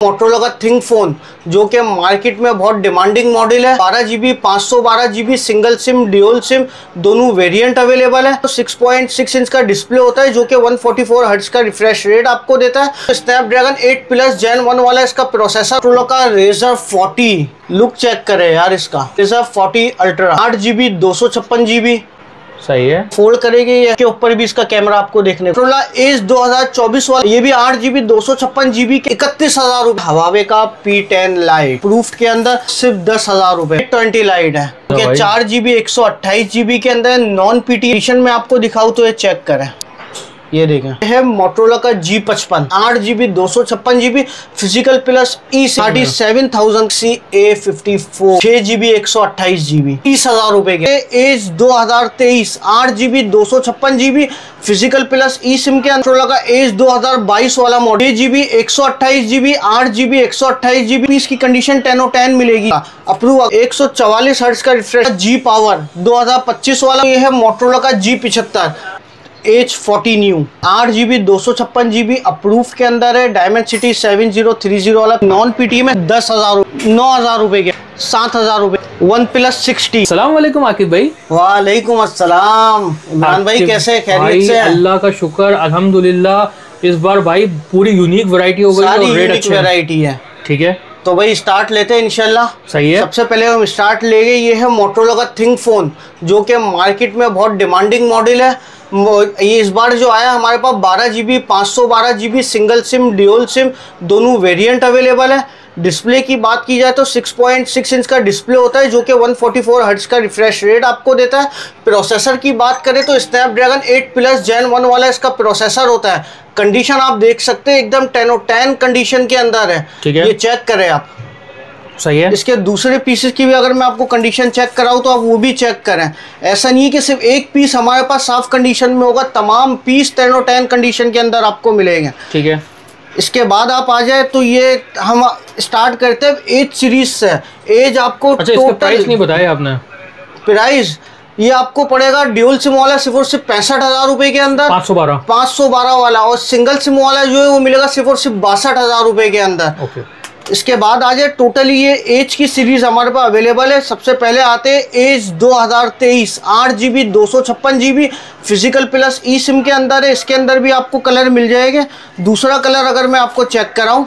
Motorola का think phone जो कि मार्केट में बहुत डिमांडिंग मॉडल है। 12GB 512GB single SIM dual SIM दोनों वेरिएंट अवेलेबल है। 6.6 इंच का डिस्प्ले होता है जो कि 144 हर्ट्ज का रिफ्रेश रेट आपको देता है। स्नैपड्रैगन 8 प्लस Gen 1 वाला इसका प्रोसेसर। मोटरोला का Razr 40 लुक चेक करे यार इसका। Razr 40 अल्ट्रा 8GB 256GB सही है। फोल्ड करेगी के ऊपर भी इसका कैमरा आपको देखने को। मोटरोला एज 2024 वाला ये भी 8GB 256GB के 31,000 रुपए। हवावे का P10 लाइट प्रूफ के अंदर सिर्फ 10,000 रुपए। 20 लाइट है 4GB 128GB के अंदर। नॉन पीटी एडिशन में आपको दिखाऊं तो ये चेक करें, ये देखें, है मोटरोला का G55 8GB 256GB physical plus E37,000 CA54 6GB 128GB 30,000 रुपए के। Edge 2023 8GB 256GB physical plus e SIM के। मोटरोला का एज 2022 वाला model 6GB 128GB 8GB 128GB। इसकी कंडीशन 10/10 मिलेगी। अप्रूव 144 हर्ट्ज का रिफ्रेश। G पावर 2025 वाला ये है मोटरोला का G75 H40 new 8GB 256GB approve के अंदर है। डायमंड सिटी 7030 वाला नॉन पीटी में 9,000 रुपए के 7,000 रुपए। OnePlus 60। सलाम वालेकुम आकिब भाई। वालेकुम अस्सलाम इमरान भाई, कैसे खैरियत से? अल्लाह का शुक्र अल्हम्दुलिल्लाह। इस बार भाई पूरी यूनिक वैरायटी हो गई और रेट अच्छे वैरायटी है। ठीक है तो भाई स्टार्ट लेते हैं इंशाल्लाह। सही है। सबसे पहले हम स्टार्ट लेंगे, ये है मोटरोला का थिंक फोन जो कि मार्केट में बहुत डिमांडिंग मॉडल है। ये इस बार जो आया हमारे पास 12GB 512GB single SIM dual SIM दोनों वेरिएंट अवेलेबल है। डिस्प्ले की बात की जाए तो 6.6 इंच का डिस्प्ले होता है जो कि 144 हर्ट्ज का रिफ्रेश रेट आपको देता है। प्रोसेसर की बात करें तो स्नैपड्रैगन 8 प्लस Gen 1 वाला इसका प्रोसेसर होता है। कंडीशन आप देख सकते हैं एकदम 10/10 कंडीशन के अंदर है। ठीक है, ये चेक करें आप। सही है। इसके दूसरे पीसेस की भी अगर मैं आपको कंडीशन चेक कराऊं तो आप वो भी चेक करें। ऐसा नहीं है कि सिर्फ एक पीस हमारे पास साफ कंडीशन में होगा, तमाम पीस 10/10 कंडीशन के अंदर आपको मिलेंगे। ठीक है। इसके बाद आप आ जाए तो ये हम स्टार्ट करते हैं एज सीरीज से। एज आपको अच्छा, इसका प्राइस नहीं बताया आपने। प्राइस ये आपको पड़ेगा ड्यूल सिम वाला सिर्फ और सिर्फ 65,000 रुपए के अंदर। 512 वाला। और सिंगल सिम वाला जो है वो मिलेगा सिर्फ और सिर्फ 62,000 रुपए के अंदर। ओके। इसके बाद आ जाए टोटली ये एज की सीरीज हमारे पास अवेलेबल है। सबसे पहले आते हैं Edge 2023 8GB 256GB physical plus e SIM के अंदर है। इसके अंदर भी आपको कलर मिल जाएंगे। दूसरा कलर अगर मैं आपको चेक कराऊं,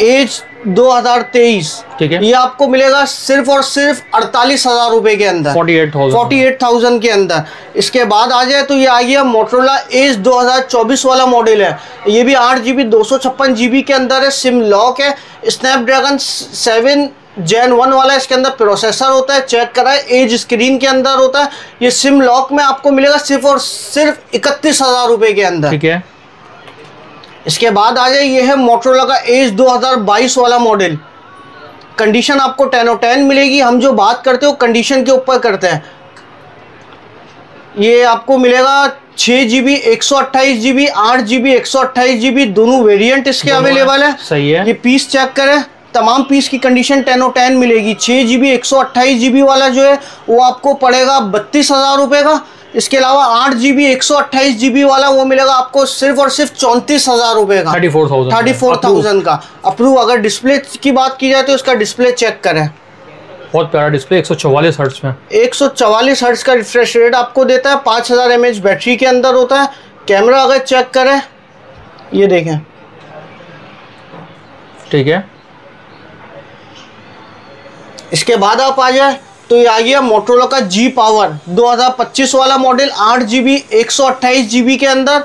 एज 2023, ठीक है, ये आपको मिलेगा सिर्फ और सिर्फ 48,000 रुपए के अंदर। 48,000 के अंदर। इसके बाद आ जाए तो ये आ गया मोटरोला एज 2024 वाला मॉडल है। ये भी 8GB 256GB के अंदर है। सिम लॉक है। स्नैपड्रैगन 7 Gen 1 वाला इसके अंदर प्रोसेसर होता है। चेक करा है, एज स्क्रीन के अंदर होता है। ये सिम लॉक में आपको मिलेगा सिर्फ और सिर्फ 31,000 रुपए के अंदर। ठीक है। इसके बाद आ जाए ये है मोटरोला का एज 2022 वाला मॉडल। कंडीशन आपको 10/10 मिलेगी। हम जो बात करते हो कंडीशन के ऊपर करते हैं। ये आपको मिलेगा 6GB 128GB 8GB 128GB दोनों वेरिएंट इसके अवेलेबल है। सही है। ये पीस चेक करें, तमाम पीस की कंडीशन 10/10 मिलेगी। 6GB 128GB वाला जो है वो आपको पड़ेगा 32,000 रुपए का। इसके अलावा 8GB 128GB वाला वो मिलेगा आपको सिर्फ और सिर्फ 34,000 रुपए का। 34,000 का अप्रूव। अगर डिस्प्ले की बात की जाए तो इसका डिस्प्ले चेक करें, बहुत प्यारा डिस्प्ले 144 हर्ट्ज में। 144 हर्ट्ज का रिफ्रेश रेट आपको देता है। 5000 mAh बैटरी के अंदर होता है। कैमरा अगर चेक करें, ये देखें, ठीक है। इसके बाद आप आ जाए तो ये आ गया मोटरोला का G पावर 2025 वाला मॉडल 8GB 128GB के अंदर।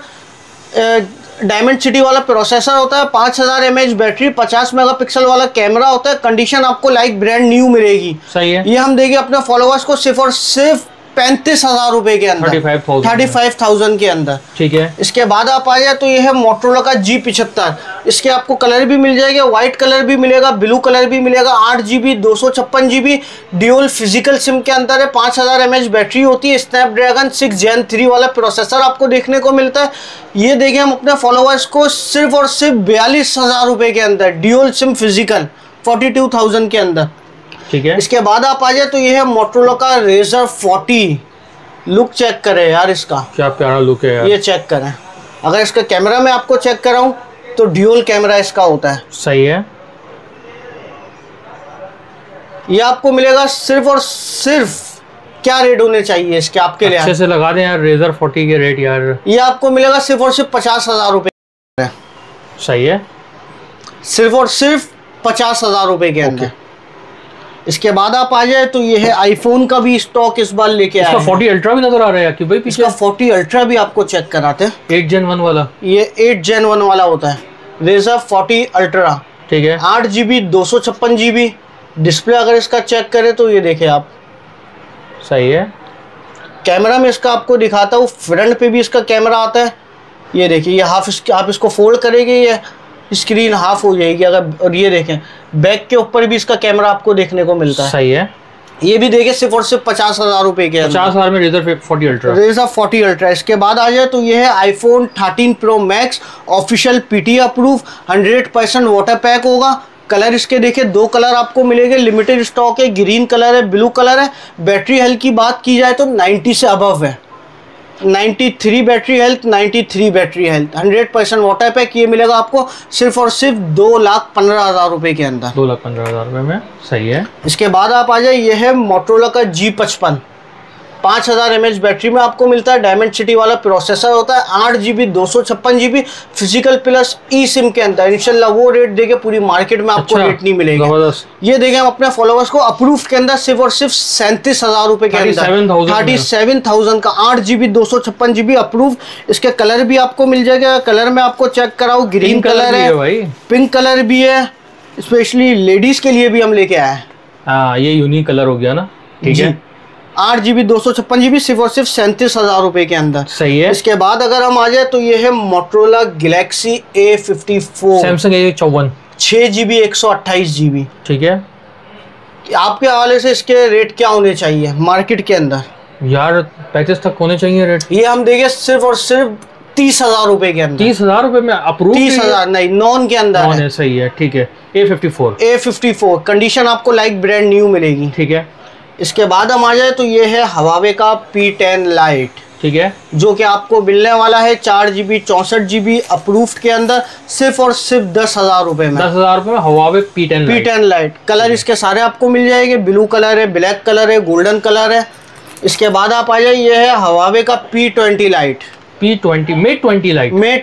डायमंड सिटी वाला प्रोसेसर होता है। 5000 mAh बैटरी, 50 मेगापिक्सल वाला कैमरा होता है। कंडीशन आपको लाइक ब्रांड न्यू मिलेगी। सही है। ये हम देंगे अपने फॉलोअर्स को सिर्फ और सिर्फ 35,000 रुपए के अंदर। 35,000 के अंदर। ठीक है। इसके बाद आप आ जाए तो ये है मोटरोला का G75। इसके आपको कलर भी मिल जाएगा, व्हाइट कलर भी मिलेगा, ब्लू कलर भी मिलेगा। 8GB 256GB dual physical SIM के अंदर है। 5000 mAh बैटरी होती है। स्नैपड्रैगन 6 Gen 3 वाला प्रोसेसर आपको देखने को मिलता है। ये देखें हम अपने फॉलोअर्स को सिर्फ और सिर्फ 42,000 रुपए के अंदर ड्यूल सिम फिजिकल 42,000 के अंदर। ठीक है। इसके बाद आप आ जाए तो ये है मोटरोला का Razr 40। लुक चेक करें यार इसका, क्या प्यारा लुक है यार। ये चेक करें। अगर इसका कैमरा में आपको चेक कराऊं, तो ड्यूल कैमरा इसका होता है। सही है। ये आपको मिलेगा सिर्फ और सिर्फ, क्या रेट होने चाहिए इसके आपके लिए? अच्छे से लगा दें यार रेजर 40 के रेट यार। ये आपको मिलेगा सिर्फ और सिर्फ 50,000 रुपए। सही है। सिर्फ और सिर्फ 50,000 रुपए के अंदर। इसके बाद आप आ जाए तो ये है आईफोन का भी स्टॉक इस बार लेके आया है। 40 अल्ट्रा भी नजर आ रहा है कि भाई पीछे? इसका 40 अल्ट्रा भी आपको चेक कराते हैं। 8 Gen 1 वाला। ये 8 Gen 1 वाला होता है रेजर 40 अल्ट्रा। ठीक है। 8GB 256GB display. अगर इसका चेक करें तो ये देखें आप। सही है। कैमरा में इसका आपको दिखाता हूँ, फ्रंट पे भी इसका कैमरा आता है। ये देखिए, ये हाफ, आप इसको फोल्ड करेंगे ये स्क्रीन हाफ हो जाएगी अगर। और ये देखें बैक के ऊपर भी इसका कैमरा आपको देखने को मिलता है। सही है। ये भी देखे सिर्फ और सिर्फ 50,000 रुपए के। 50,000 में रेजर 40 अल्ट्रा। Razor 40 ultra. इसके बाद आ जाए तो ये है iPhone 13 pro max official PT approve, 100% water pack होगा। कलर इसके देखिए 2 कलर आपको मिलेंगे, लिमिटेड स्टॉक है। ग्रीन कलर है, ब्लू कलर है। बैटरी हेल्थ की बात की जाए तो 90 से अबव है। 93 battery health, 93 battery health, 100% water pack. ये मिलेगा आपको सिर्फ और सिर्फ 2,15,000 रुपए के अंदर। 2,15,000 रुपए में। सही है। इसके बाद आप आ जाए, ये है मोटरोला का G55, 5000 mAh बैटरी में आपको मिलता है। डायमंड सिटी वाला प्रोसेसर होता है। 8GB 256GB physical plus e SIM के अंदर। इंशाल्लाह वो रेट देके पूरी मार्केट में आपको रेट नहीं मिलेगा। ये देखें हम अपने फॉलोअर्स को अप्रूव के अंदर सिर्फ और सिर्फ 37,000 रुपए के अंदर, 37,000 का 8GB 256GB अप्रूव। इसके कलर भी आपको मिल जाएगा। कलर में आपको चेक कराओ, ग्रीन कलर है, पिंक कलर भी है। स्पेशली लेडीज के लिए भी हम लेके आए हैं। हाँ, ये यूनिक कलर हो गया ना। ठीक है। 8GB 256GB सिर्फ और सिर्फ 37,000 रुपए के अंदर। सही है। इसके बाद अगर हम आ जाए तो ये है Motorola Galaxy A54, Samsung A54, 6GB 128GB। ठीक है। आपके हवाले से इसके रेट क्या होने चाहिए मार्केट के अंदर? यार 35 तक होने चाहिए रेट। ये हम देंगे सिर्फ और सिर्फ 30,000 रुपए के अंदर। 30,000 रुपए में अप्रूव? 30,000 नहीं, नॉन के अंदर है। सही है। ठीक है। A54 कंडीशन आपको लाइक ब्रांड न्यू मिलेगी। ठीक है। इसके बाद हम आ जाए तो ये है हवावे का P10 लाइट। ठीक है। जो कि आपको मिलने वाला है 4GB 64GB अप्रूव्ड के अंदर सिर्फ और सिर्फ 10,000 रुपए में। 10,000 रुपए में हवावे P10 लाइट। कलर इसके सारे आपको मिल जाएंगे। ब्लू कलर है, ब्लैक कलर है, गोल्डन कलर है। इसके बाद आप आ जाए, ये है हवावे का P20 लाइट। मेट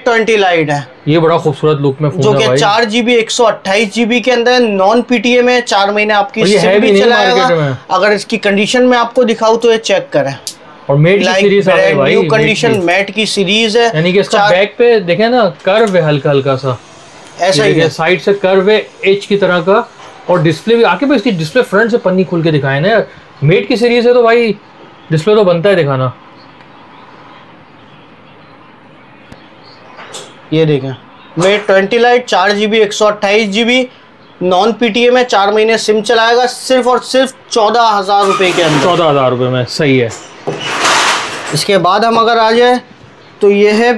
20 लाइट है। ये बड़ा खूबसूरत लुक में फोन जो कि 4GB 128GB के अंदर नॉन PTA में 4 महीने आपकी सिम भी चलाएगा। अगर इसकी कंडीशन में आपको दिखाऊं तो ये चेक करें। और मेट की सीरीज है भाई, न्यू कंडीशन मैट की सीरीज है। यानी कि इसका बैक पे देखें ना, कर्व है हल्का हल्का सा, ऐसा ही है। साइड से कर्व है एच की तरह का। और डिस्प्ले भी आके इसकी डिस्प्ले फ्रंट से पन्नी खोल के दिखाए ना। मेट की सीरीज है तो भाई डिस्प्ले तो बनता है दिखाना। ये देखें met 20 light, 4GB 128GB non PTA में 4 महीने सिम चलाएगा सिर्फ और सिर्फ 14,000 रुपए के अंदर। 14,000 रुपए में। सही है। इसके बाद हम अगर आ जाए तो ये है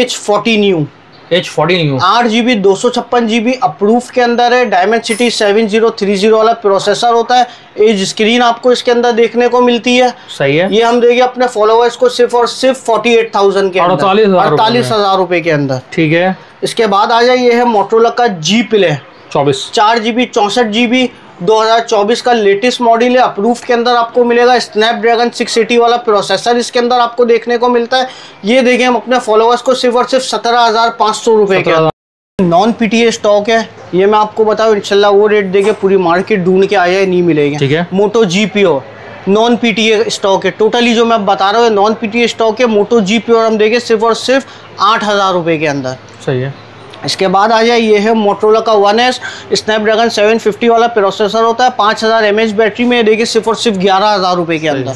H40 new. 8GB 256GB approve के अंदर है। डायमंड सिटी 7030 वाला प्रोसेसर होता है। एज स्क्रीन आपको इसके अंदर देखने को मिलती है। सही है। ये हम देंगे अपने फॉलोअर्स को सिर्फ और सिर्फ 48,000 के अंदर, 48,000 रुपए के अंदर। ठीक है। इसके बाद आ जाए, ये है मोटरोला का G Play 24, 4GB 64GB 2024 का लेटेस्ट मॉडल है। अप्रूव के अंदर आपको मिलेगा। स्नैपड्रैगन 680 वाला प्रोसेसर इसके अंदर आपको देखने को मिलता है। ये देखें हम अपने फॉलोअर्स को सिर्फ और सिर्फ 17,500 रुपए के नॉन PTA स्टॉक है। ये मैं आपको बताऊं इंशाल्लाह वो रेट देके पूरी मार्केट ढूंढ के आ जाए नहीं मिलेगी। ठीक है। मोटो G Pure non PTA stock है। टोटली जो मैं बता रहा हूँ नॉन PTA स्टॉक है। मोटो G Pure हम देंगे सिर्फ और सिर्फ 8,000 रुपए के अंदर। सही है। इसके बाद आ जाए, ये है मोटरोला का 1S स्नैपड्रैगन 750 वाला प्रोसेसर होता है। 5000 mAh बैटरी में देखिए सिर्फ और सिर्फ 11,000 रुपए के अंदर।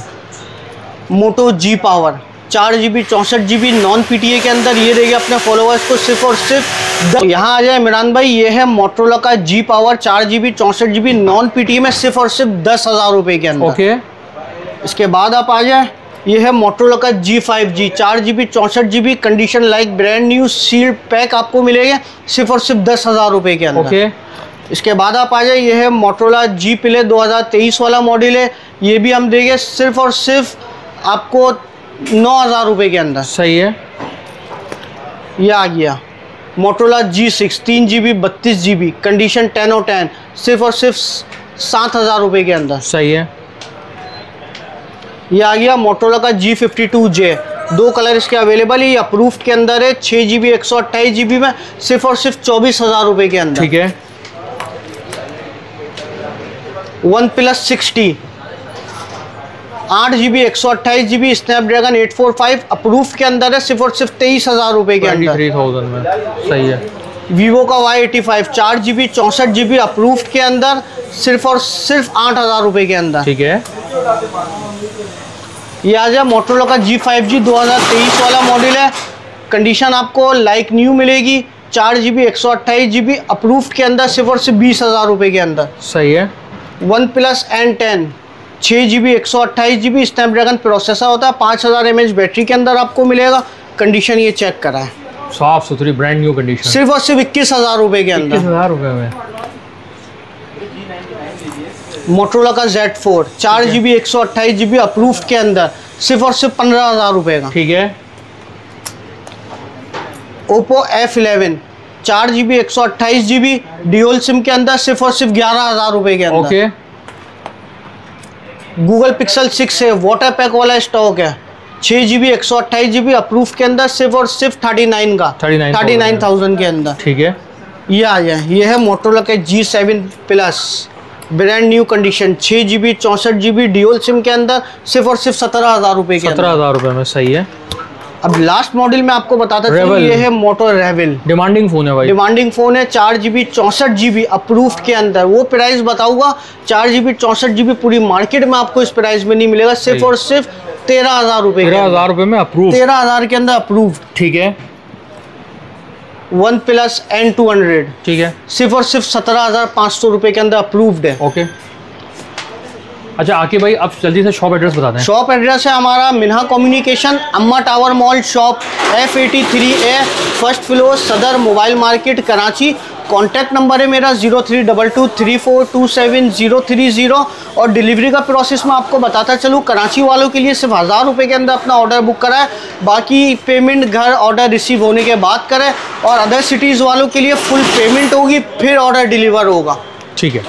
मोटो G Power 4GB 64GB non PTA के अंदर। ये देखिए अपने फॉलोअर्स को सिर्फ और सिर्फ यहाँ आ जाए इमरान भाई, ये है मोटरोला का G Power 4GB 64GB non PTA में सिर्फ और सिर्फ 10,000 रुपए के अंदर। ओके। इसके बाद आप आ जाए, ये है मोटरोला का G5G 4GB 64GB condition like brand new sealed pack आपको मिलेगा सिर्फ और सिर्फ 10,000 रुपए के अंदर। ओके। इसके बाद आप आ जाए, ये है मोटरोला G Play 2023 वाला मॉडल है। ये भी हम देंगे सिर्फ और सिर्फ आपको 9,000 रुपए के अंदर। सही है। ये आ गया, Motorola G6 3GB 32GB condition 10 और 10, सिर्फ और सिर्फ 7,000 रुपये के अंदर। सही है। ये आ गया मोटरोला का G52J, 2 कलर इसके अवेलेबल है, ये अप्रूव्ड के अंदर है, 6GB 128GB में, सिर्फ और सिर्फ 24,000 रुपये के अंदर। ठीक है। OnePlus 60 8GB 128GB Snapdragon 845 approved के अंदर है, सिर्फ और सिर्फ 23,000 रुपये के अंदर। 23,000 में। सही है। वीवो का Y85 4GB 64GB अप्रूव्ड के अंदर, सिर्फ और सिर्फ 8,000 रुपये के अंदर। ठीक है। ये आ जाए मोटरोला का G5G 2023 वाला मॉडल है, कंडीशन आपको लाइक न्यू मिलेगी, 4GB 128GB अप्रूव्ड के अंदर, सिर्फ और सिर्फ 20,000 रुपये के अंदर। सही है। OnePlus N10 6GB 128GB Snapdragon processor होता है, 5000 mAh बैटरी के अंदर आपको मिलेगा, कंडीशन ये चेक करा है, साफ सुथरी ब्रांड न्यू कंडीशन, सिर्फ और सिर्फ 21,000 रुपये के अंदर। 21,000 रुपये में। मोटरोला का Z4 4GB 128GB अप्रूव्ड के अंदर, सिर्फ और सिर्फ 15,000 रुपये का। ठीक है। Oppo F11 4GB 128GB dual SIM के अंदर, सिर्फ और सिर्फ 11,000 रुपये के अंदर। ओके। गूगल पिक्सल 6 है, वाटर पैक वाला स्टॉक है, 6GB 128GB अप्रूव के अंदर, सिर्फ और सिर्फ 39,000 के अंदर। ठीक है। ये आ जाए, ये है मोटरोला के G7 plus brand new condition, 6GB 64GB dual SIM के अंदर, सिर्फ और सिर्फ 17,000 रुपये के। 17,000 रुपये में। सही है। अब लास्ट मॉडल में आपको बताता चलूं, ये है मोटो रेवल, डिमांडिंग फोन है भाई, डिमांडिंग फोन है, 4GB 64GB अप्रूव्ड के अंदर। वो प्राइस बताऊंगा, 4GB 64GB पूरी मार्केट में आपको इस प्राइस में नहीं मिलेगा, सिर्फ और सिर्फ 13,000 रुपये। 13,000 रुपये में अप्रूव, 13,000 के अंदर अप्रूव्ड। ठीक है। OnePlus N200 ठीक है, सिर्फ और सिर्फ 17,500 रुपये के अंदर अप्रूव्ड है। ओके। अच्छा आके भाई आप जल्दी से शॉप एड्रेस बता दें। शॉप एड्रेस है हमारा Minha communication, Amma tower mall, shop F83A, first floor, Saddar mobile market, Karachi. Contact number है मेरा 0322342730 और डिलीवरी का प्रोसेस मैं आपको बताता चलूँ, कराची वालों के लिए सिर्फ 1,000 रुपये के अंदर अपना ऑर्डर बुक कराए, बाकी पेमेंट घर ऑर्डर रिसीव होने के बाद करें, और अदर सिटीज़ वालों के लिए फुल पेमेंट होगी, फिर ऑर्डर डिलीवर होगा। ठीक है।